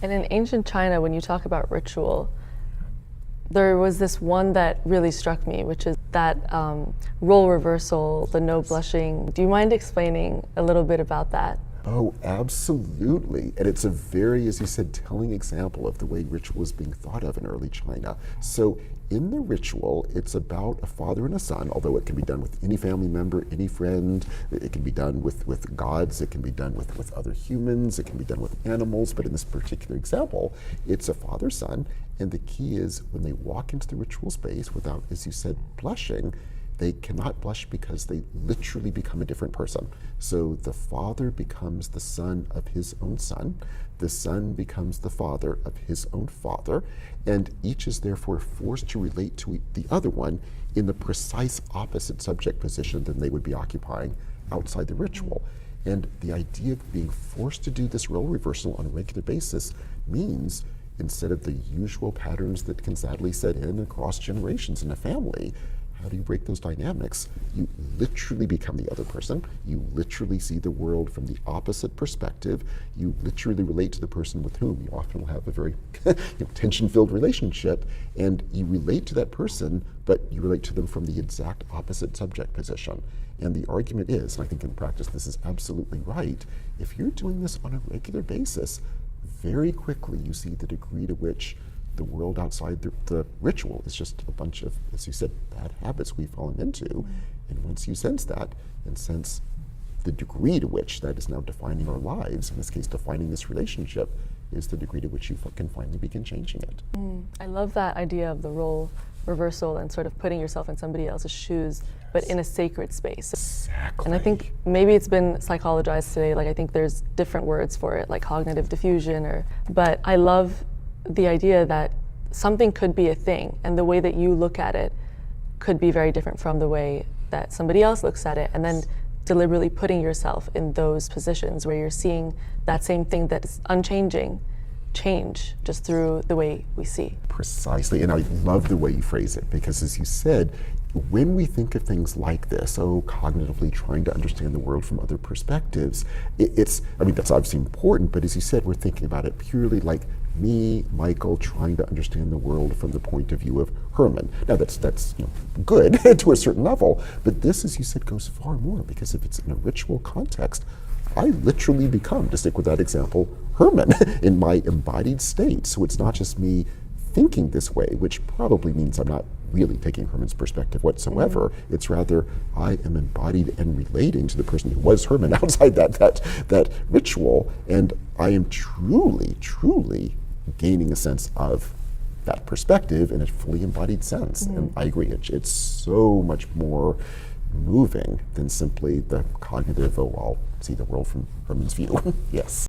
And in ancient China, when you talk about ritual, there was this one that really struck me, which is that role reversal, the no blushing. Do you mind explaining a little bit about that? Oh, absolutely. And it's a very, as you said, telling example of the way ritual is being thought of in early China. So in the ritual, it's about a father and a son, although it can be done with any family member, any friend. It can be done with gods. It can be done with other humans. It can be done with animals. But in this particular example, it's a father-son. And the key is when they walk into the ritual space without, as you said, blushing, they cannot blush because they literally become a different person. So the father becomes the son of his own son. The son becomes the father of his own father. And each is therefore forced to relate to the other one in the precise opposite subject position than they would be occupying outside the ritual. And the idea of being forced to do this role reversal on a regular basis means instead of the usual patterns that can sadly set in across generations in a family, how do you break those dynamics? You literally become the other person. You literally see the world from the opposite perspective. You literally relate to the person with whom you often will have a very tension-filled relationship. And you relate to that person, but you relate to them from the exact opposite subject position. And the argument is, and I think in practice this is absolutely right, if you're doing this on a regular basis, very quickly you see the degree to which the world outside the ritual is just a bunch of, as you said, bad habits we've fallen into. And once you sense that and sense the degree to which that is now defining our lives, in this case defining this relationship, is the degree to which you can finally begin changing it. I love that idea of the role reversal and sort of putting yourself in somebody else's shoes, but in a sacred space. Exactly. And I think maybe it's been psychologized today, like I think there's different words for it, like cognitive diffusion, but I love the idea that something could be a thing and the way that you look at it could be very different from the way that somebody else looks at it, and then deliberately putting yourself in those positions where you're seeing that same thing that is unchanging change just through the way we see. Precisely, and I love the way you phrase it, because as you said, when we think of things like this, cognitively trying to understand the world from other perspectives, that's obviously important, but as you said, we're thinking about it purely like me, Michael, trying to understand the world from the point of view of Herman. Now that's good to a certain level, but this, as you said, goes far more, because if it's in a ritual context, I literally become, to stick with that example, Herman in my embodied state. So it's not just me thinking this way, which probably means I'm not really taking Herman's perspective whatsoever. It's rather I am embodied and relating to the person who was Herman outside that ritual, and I am truly gaining a sense of that perspective in a fully embodied sense. And I agree, it's so much more moving than simply the cognitive, I'll see the world from Herman's view. Yes.